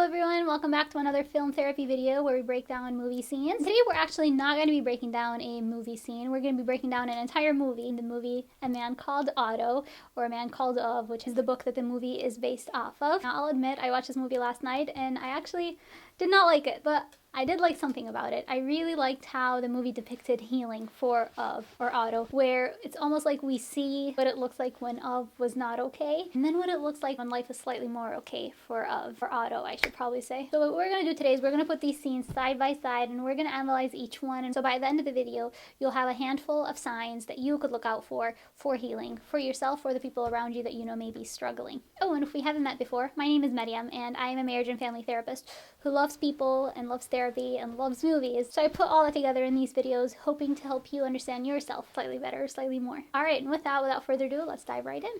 everyone, welcome back to another film therapy video where we break down movie scenes. Today we're actually not going to be breaking down a movie scene, we're going to be breaking down an entire movie, the movie A Man Called Otto, or A Man Called Of, which is the book that the movie is based off of. Now, I'll admit, I watched this movie last night and I actually did not like it, but I did like something about it. I really liked how the movie depicted healing for Of, or Otto, where it's almost like we see what it looks like when Of was not okay, and then what it looks like when life is slightly more okay for Of, or Otto, I should probably say. So what we're going to do today is we're going to put these scenes side by side, and we're going to analyze each one. And so by the end of the video, you'll have a handful of signs that you could look out for healing, for yourself or the people around you that you know may be struggling. Oh, and if we haven't met before, my name is Mariam, and I am a marriage and family therapist who loves people and loves therapy and loves movies. So I put all that together in these videos, hoping to help you understand yourself slightly better, slightly more. All right, and with that, without further ado, let's dive right in.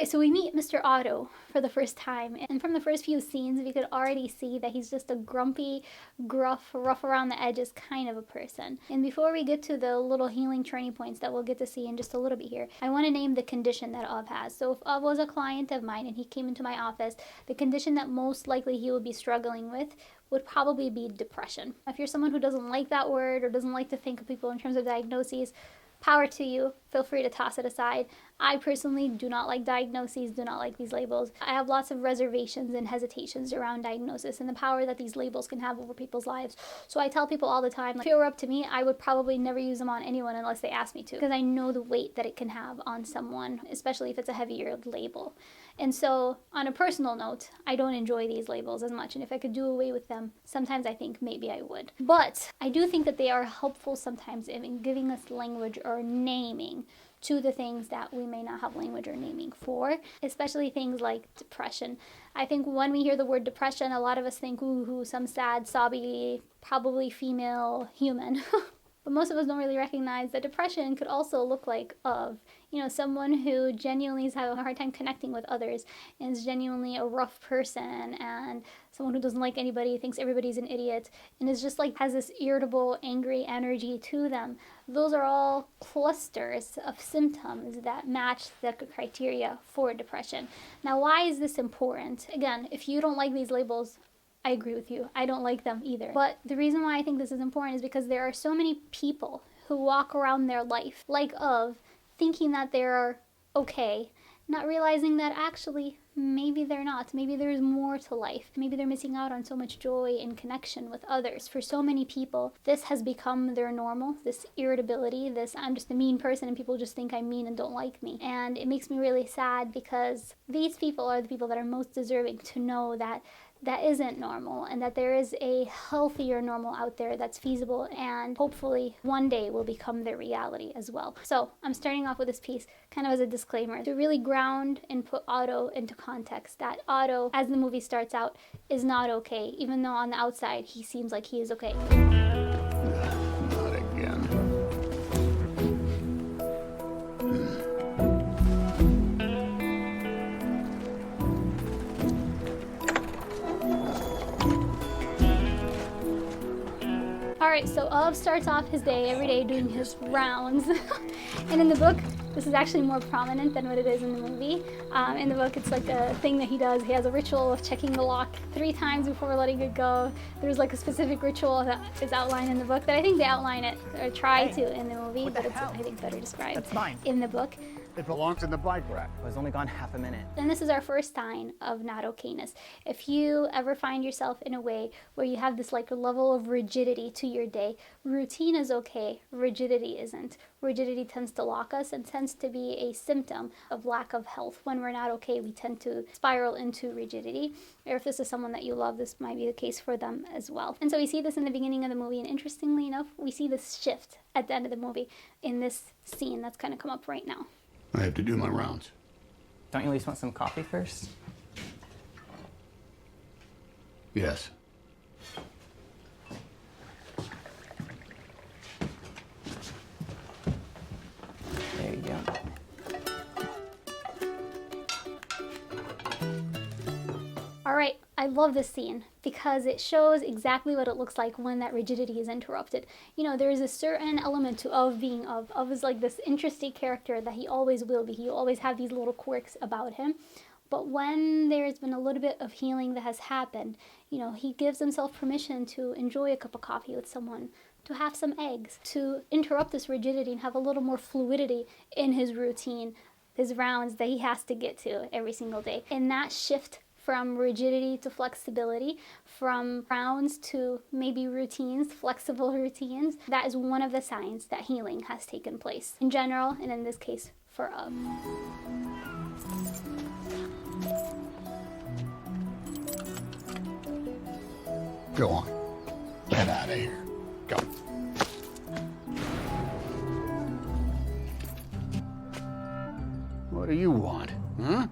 So we meet Mr. Otto for the first time, and from the first few scenes we could already see that he's just a grumpy, gruff, rough around the edges kind of a person. And before we get to the little healing turning points that we'll get to see in just a little bit here, I want to name the condition that Of has. So if Of was a client of mine and he came into my office, the condition that most likely he would be struggling with would probably be depression. If you're someone who doesn't like that word or doesn't like to think of people in terms of diagnoses, power to you. Feel free to toss it aside. I personally do not like diagnoses, do not like these labels. I have lots of reservations and hesitations around diagnosis and the power that these labels can have over people's lives. So I tell people all the time, like, if it were up to me, I would probably never use them on anyone unless they asked me to, because I know the weight that it can have on someone, especially if it's a heavier label. And so, on a personal note, I don't enjoy these labels as much, and if I could do away with them, sometimes I think maybe I would. But I do think that they are helpful sometimes in giving us language or naming to the things that we may not have language or naming for, especially things like depression. I think when we hear the word depression, a lot of us think, ooh, some sad, sobby, probably female human. But most of us don't really recognize that depression could also look like Of. You know, someone who genuinely is having a hard time connecting with others and is genuinely a rough person, and someone who doesn't like anybody, thinks everybody's an idiot, and is just like has this irritable, angry energy to them. Those are all clusters of symptoms that match the criteria for depression. Now, why is this important? Again, if you don't like these labels, I agree with you. I don't like them either. But the reason why I think this is important is because there are so many people who walk around their life like Of, thinking that they're okay, not realizing that actually maybe they're not. Maybe there's more to life. Maybe they're missing out on so much joy and connection with others. For so many people, this has become their normal, this irritability, this I'm just a mean person and people just think I'm mean and don't like me. And it makes me really sad because these people are the people that are most deserving to know that that isn't normal, and that there is a healthier normal out there that's feasible and hopefully one day will become their reality as well. So I'm starting off with this piece kind of as a disclaimer to really ground and put Otto into context, that Otto, as the movie starts out, is not okay, even though on the outside he seems like he is okay. Not again. Alright, so Of starts off his day every day doing his rounds. And in the book, this is actually more prominent than what it is in the movie. In the book, it's like a thing that he does. He has a ritual of checking the lock 3 times before letting it go. There's like a specific ritual that is outlined in the book that I think they outline it, or try to in the movie, but it's, I think, better described That's mine. in the book. It belongs in the bike rack. I was only gone half a minute. And this is our first sign of not okayness. If you ever find yourself in a way where you have this like level of rigidity to your day, routine is okay, rigidity isn't. Rigidity tends to lock us and tends to be a symptom of lack of health. When we're not okay, we tend to spiral into rigidity. Or if this is someone that you love, this might be the case for them as well. And so we see this in the beginning of the movie, and interestingly enough, we see this shift at the end of the movie in this scene that's going to come up right now. I have to do my rounds. Don't you at least want some coffee first? Yes. There you I love this scene because it shows exactly what it looks like when that rigidity is interrupted. You know, there is a certain element to of being of. Of is like this interesting character that he always will be. He will always have these little quirks about him. But when there's been a little bit of healing that has happened, you know, he gives himself permission to enjoy a cup of coffee with someone, to have some eggs, to interrupt this rigidity and have a little more fluidity in his routine, his rounds that he has to get to every single day. And that shift from rigidity to flexibility, from rounds to maybe routines, flexible routines, that is one of the signs that healing has taken place in general, and in this case for Of. Go on. Get out of here. Go. What do you want? Huh?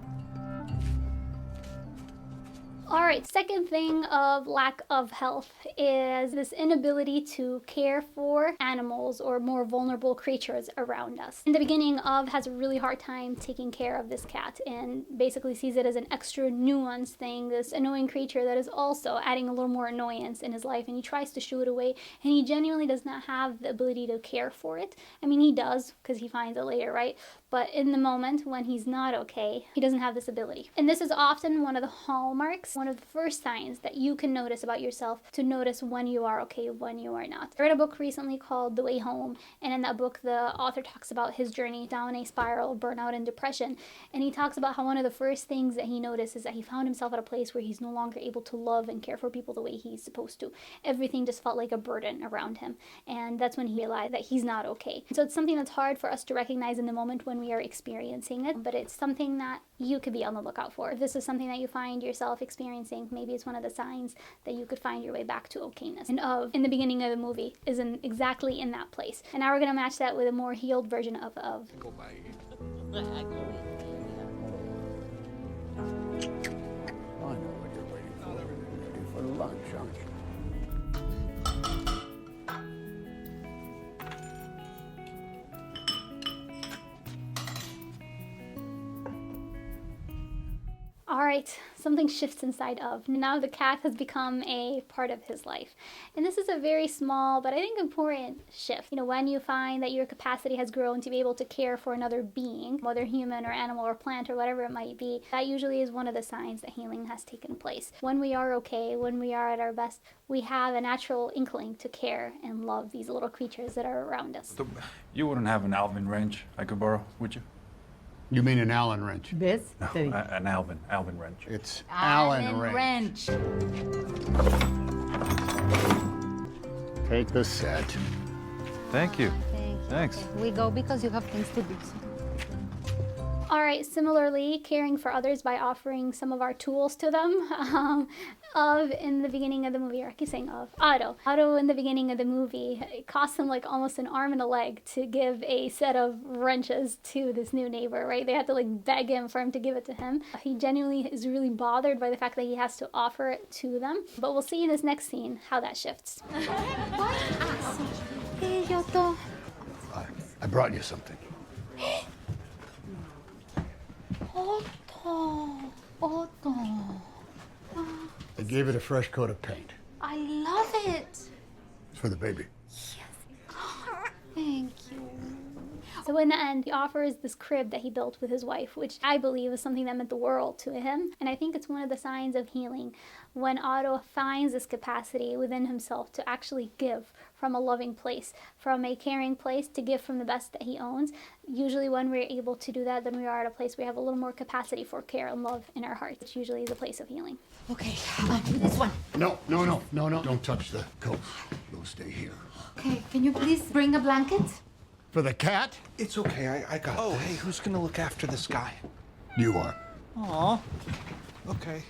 Alright, second thing of lack of health is this inability to care for animals or more vulnerable creatures around us. In the beginning, Of has a really hard time taking care of this cat and basically sees it as an extra nuanced thing, this annoying creature that is also adding a little more annoyance in his life, and he tries to shoo it away, and he genuinely does not have the ability to care for it. I mean, he does, because he finds it later, right? But in the moment when he's not okay, he doesn't have this ability. And this is often one of the hallmarks, one of the first signs that you can notice about yourself, to notice when you are okay, when you are not. I read a book recently called The Way Home, and in that book the author talks about his journey down a spiral of burnout and depression, and he talks about how one of the first things that he noticed is that he found himself at a place where he's no longer able to love and care for people the way he's supposed to. Everything just felt like a burden around him, and that's when he realized that he's not okay. So it's something that's hard for us to recognize in the moment when we are experiencing it, but it's something that you could be on the lookout for. If this is something that you find yourself experiencing, maybe it's one of the signs that you could find your way back to okayness. And Of, in the beginning of the movie, is exactly in that place. And now we're going to match that with a more healed version of Of. I know what you're waiting for. Ready for lunch, aren't you? Alright, something shifts inside Of. Now the cat has become a part of his life. And this is a very small, but I think important shift. You know, when you find that your capacity has grown to be able to care for another being, whether human or animal or plant or whatever it might be, that usually is one of the signs that healing has taken place. When we are okay, when we are at our best, we have a natural inkling to care and love these little creatures that are around us. So, you wouldn't have an Alvin wrench I could borrow, would you? You mean an Allen wrench? ¿Ves? Te dije. An Alvin wrench. It's Allen wrench. Take the set. Thank you. Thanks. Okay. We go because you have things to do. Alright, similarly, caring for others by offering some of our tools to them. Of, in the beginning of the movie, or I keep saying Of, Otto. Otto, in the beginning of the movie, it cost him like almost an arm and a leg to give a set of wrenches to this new neighbor, right? They had to like beg him for him to give it to him. He genuinely is really bothered by the fact that he has to offer it to them. But we'll see in this next scene how that shifts. Hey, Otto. I brought you something. Otto. Otto. I gave it a fresh coat of paint. I love it. It's for the baby. Thank you. So in the end, he offers this crib that he built with his wife, which I believe is something that meant the world to him. And I think it's one of the signs of healing when Otto finds this capacity within himself to actually give from a loving place, from a caring place, to give from the best that he owns. Usually when we're able to do that, then we are at a place where we have a little more capacity for care and love in our hearts, which usually is a place of healing. Okay, this one. No. Don't touch the coat. It'll stay here. Okay, can you please bring a blanket? For the cat? It's okay, I got this. Hey, who's gonna look after this guy? You are. Aw. Okay.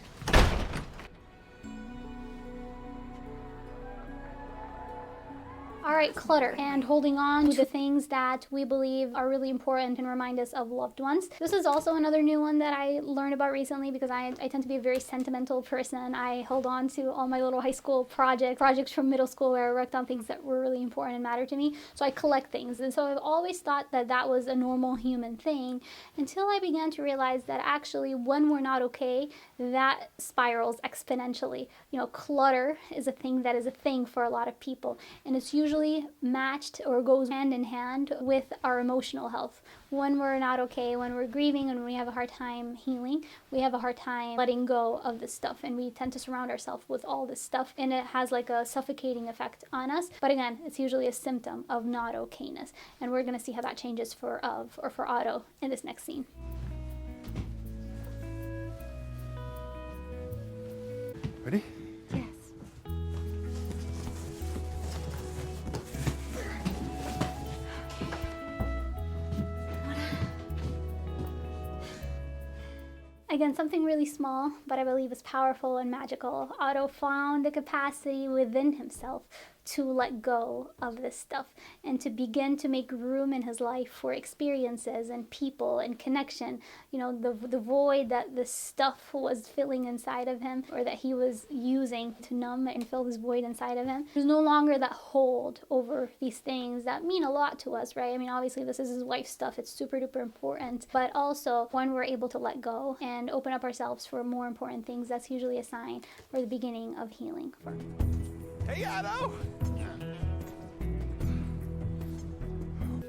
All right, clutter and holding on to the things that we believe are really important and remind us of loved ones. This is also another new one that I learned about recently because I tend to be a very sentimental person. I hold on to all my little high school projects from middle school where I worked on things that were really important and matter to me. So I collect things. And so I've always thought that that was a normal human thing until I began to realize that actually when we're not okay, that spirals exponentially. You know, clutter is a thing for a lot of people, and it's usually matched or goes hand in hand with our emotional health. When we're not okay, when we're grieving, and when we have a hard time healing, we have a hard time letting go of this stuff, and we tend to surround ourselves with all this stuff, and it has like a suffocating effect on us. But again, it's usually a symptom of not okayness, and we're going to see how that changes for Otto in this next scene. Ready? Yes. Again, something really small, but I believe is powerful and magical. Otto found the capacity within himself to let go of this stuff and to begin to make room in his life for experiences and people and connection. You know, the void that this stuff was filling inside of him, or that he was using to numb and fill this void inside of him. There's no longer that hold over these things that mean a lot to us, right? I mean, obviously this is his life stuff. It's super duper important. But also when we're able to let go and open up ourselves for more important things, that's usually a sign for the beginning of healing for him. Hey, Otto!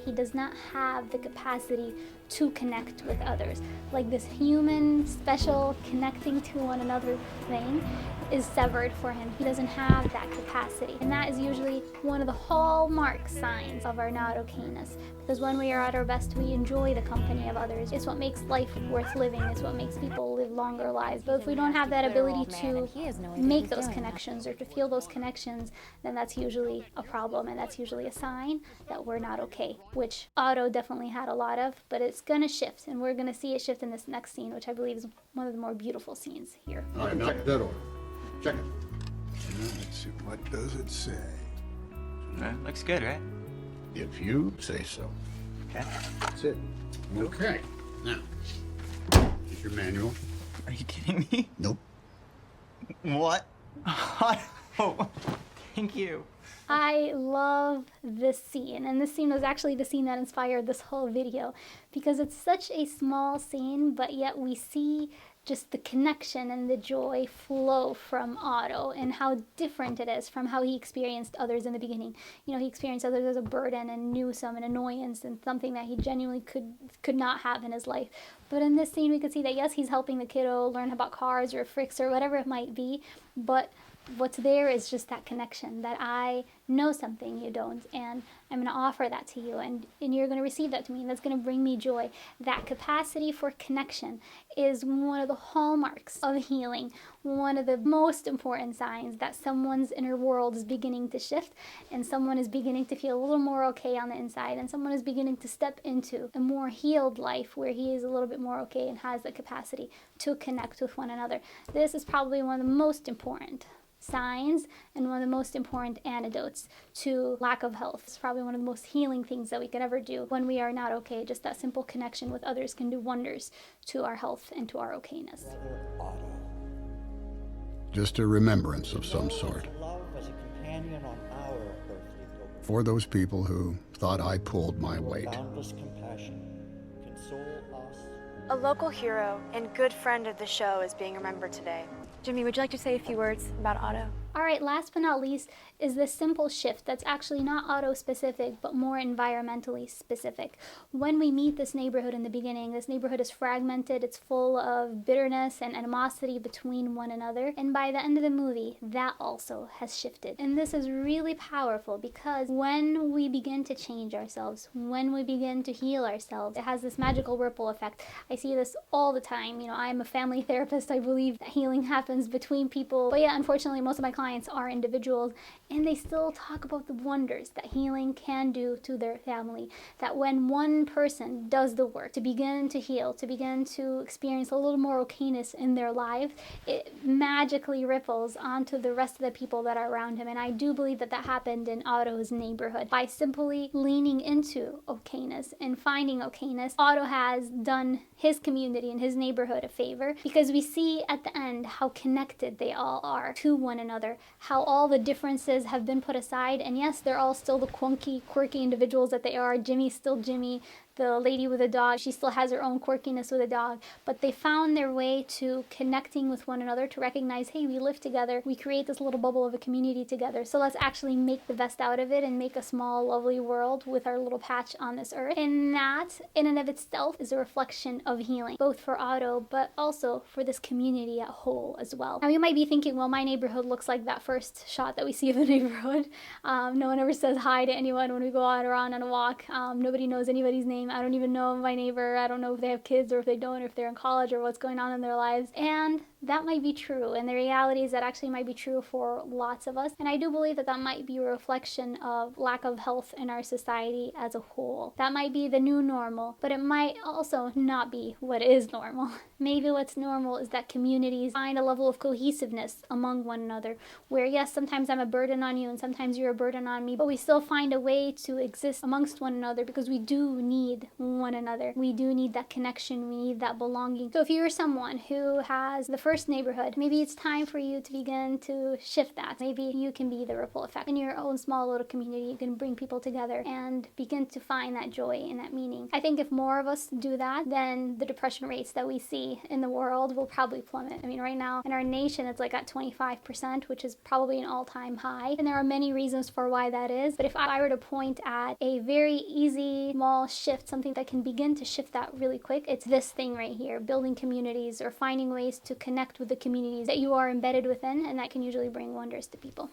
He does not have the capacity to connect with others. Like this human, special, connecting to one another thing is severed for him. He doesn't have that capacity. And that is usually one of the hallmark signs of our not okayness. Because when we are at our best, we enjoy the company of others. It's what makes life worth living. It's what makes people live longer lives. But if we don't have that ability to make those connections or to feel those connections, then that's usually a problem, and that's usually a sign that we're not okay, which Otto definitely had a lot of, but it's gonna shift, and we're gonna see it shift in this next scene, which I believe is one of the more beautiful scenes here. All right, knock that over. Check it. Let's see, what does it say? Looks good, right? If you say so. Okay. That's it. Okay. Now, here's your manual. Are you kidding me? Nope. What? Oh, thank you. I love this scene, and this scene was actually the scene that inspired this whole video, because it's such a small scene, but yet we see just the connection and the joy flow from Otto and how different it is from how he experienced others in the beginning. You know, he experienced others as a burden and knew some an annoyance and something that he genuinely could not have in his life. But in this scene, we could see that, yes, he's helping the kiddo learn about cars or fricks or whatever it might be, but what's there is just that connection, that I know something you don't, and I'm going to offer that to you, and you're going to receive that to me, and that's going to bring me joy. That capacity for connection is one of the hallmarks of healing, one of the most important signs that someone's inner world is beginning to shift, and someone is beginning to feel a little more okay on the inside, and someone is beginning to step into a more healed life where he is a little bit more okay and has the capacity to connect with one another. This is probably one of the most important signs and one of the most important antidotes to lack of health. It's probably one of the most healing things that we could ever do when we are not okay. Just that simple connection with others can do wonders to our health and to our okayness. Just a remembrance of some sort. For those people who thought I pulled my weight. A local hero and good friend of the show is being remembered today. Jimmy, would you like to say a few words about Otto? All right, last but not least is this simple shift that's actually not auto-specific, but more environmentally specific. When we meet this neighborhood in the beginning, this neighborhood is fragmented, it's full of bitterness and animosity between one another, and by the end of the movie, that also has shifted. And this is really powerful because when we begin to change ourselves, when we begin to heal ourselves, it has this magical ripple effect. I see this all the time. You know, I'm a family therapist. I believe that healing happens between people, but yeah, unfortunately, most of my clients clients are individuals, and they still talk about the wonders that healing can do to their family. That when one person does the work to begin to heal, to begin to experience a little more okayness in their life, it magically ripples onto the rest of the people that are around him. And I do believe that that happened in Otto's neighborhood. By simply leaning into okayness and finding okayness, Otto has done his community and his neighborhood a favor, because we see at the end how connected they all are to one another, how all the differences have been put aside, and yes, they're all still the quirky individuals that they are. Jimmy's still Jimmy. The lady with a dog, she still has her own quirkiness with a dog, but they found their way to connecting with one another, to recognize, hey, we live together, we create this little bubble of a community together, so let's actually make the best out of it and make a small, lovely world with our little patch on this earth. And that, in and of itself, is a reflection of healing, both for Otto, but also for this community at whole as well. Now, you might be thinking, well, my neighborhood looks like that first shot that we see of the neighborhood. No one ever says hi to anyone when we go out around on a walk. Nobody knows anybody's name. I don't even know my neighbor. I don't know if they have kids or if they don't, or if they're in college or what's going on in their lives. And that might be true, and the reality is that actually might be true for lots of us. And I do believe that that might be a reflection of lack of health in our society as a whole. That might be the new normal, but it might also not be what is normal. Maybe what's normal is that communities find a level of cohesiveness among one another, where yes, sometimes I'm a burden on you and sometimes you're a burden on me, but we still find a way to exist amongst one another, because we do need one another. We do need that connection. We need that belonging. So if you're someone who has the first neighborhood, maybe it's time for you to begin to shift that. Maybe you can be the ripple effect. In your own small little community, you can bring people together and begin to find that joy and that meaning. I think if more of us do that, then the depression rates that we see in the world will probably plummet. I mean, right now in our nation, it's like at 25%, which is probably an all-time high. And there are many reasons for why that is. But if I were to point at a very easy, small shift, something that can begin to shift that really quick, it's this thing right here: building communities or finding ways to connect with the communities that you are embedded within, and that can usually bring wonders to people.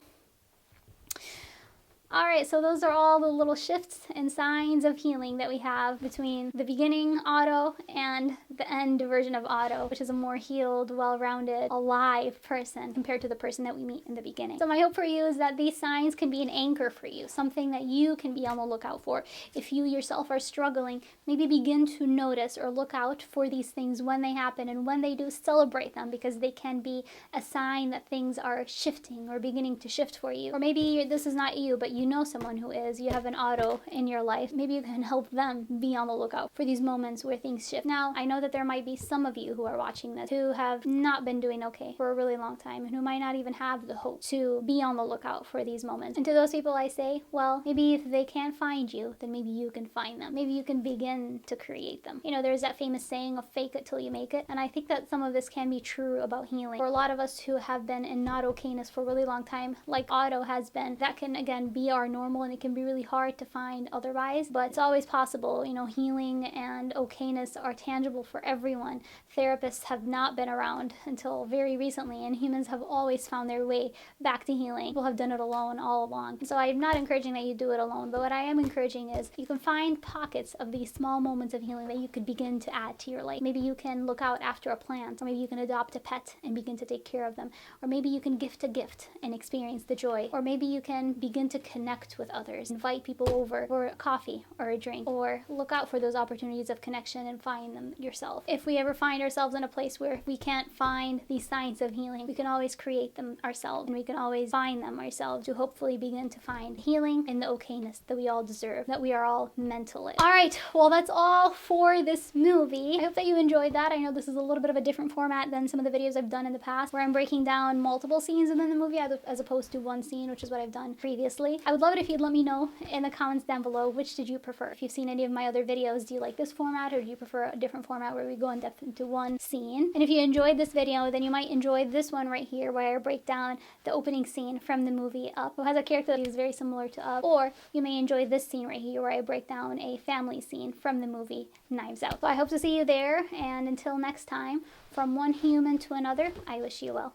Alright, so those are all the little shifts and signs of healing that we have between the beginning Otto and the end version of Otto, which is a more healed, well-rounded, alive person compared to the person that we meet in the beginning. So my hope for you is that these signs can be an anchor for you, something that you can be on the lookout for. If you yourself are struggling, maybe begin to notice or look out for these things when they happen, and when they do, celebrate them, because they can be a sign that things are shifting or beginning to shift for you. Or maybe this is not you, but you know someone who is. You have an Otto in your life. Maybe you can help them be on the lookout for these moments where things shift. Now, I know that there might be some of you who are watching this who have not been doing okay for a really long time, and who might not even have the hope to be on the lookout for these moments. And to those people I say, well, maybe if they can't find you, then maybe you can find them. Maybe you can begin to create them. You know, there's that famous saying of fake it till you make it, and I think that some of this can be true about healing. For a lot of us who have been in not okayness for a really long time, like Otto has been, that can again be our normal, and it can be really hard to find otherwise, but it's always possible. You know, healing and okayness are tangible for everyone. Therapists have not been around until very recently, and humans have always found their way back to healing. People have done it alone all along. And so I'm not encouraging that you do it alone, but what I am encouraging is you can find pockets of these small moments of healing that you could begin to add to your life. Maybe you can look out after a plant, or maybe you can adopt a pet and begin to take care of them, or maybe you can gift a gift and experience the joy, or maybe you can begin to connect with others, invite people over for a coffee or a drink, or look out for those opportunities of connection and find them yourself. If we ever find ourselves in a place where we can't find these signs of healing, we can always create them ourselves, and we can always find them ourselves to hopefully begin to find healing and the okayness that we all deserve, that we are all meant to live. Alright, well, that's all for this movie. I hope that you enjoyed that. I know this is a little bit of a different format than some of the videos I've done in the past, where I'm breaking down multiple scenes within the movie as opposed to one scene, which is what I've done previously. I would love it if you'd let me know in the comments down below, which did you prefer? If you've seen any of my other videos, do you like this format, or do you prefer a different format where we go in depth into one scene? And if you enjoyed this video, then you might enjoy this one right here, where I break down the opening scene from the movie Up, who has a character that is very similar to Up. Or you may enjoy this scene right here, where I break down a family scene from the movie Knives Out. So I hope to see you there, and until next time, from one human to another, I wish you well.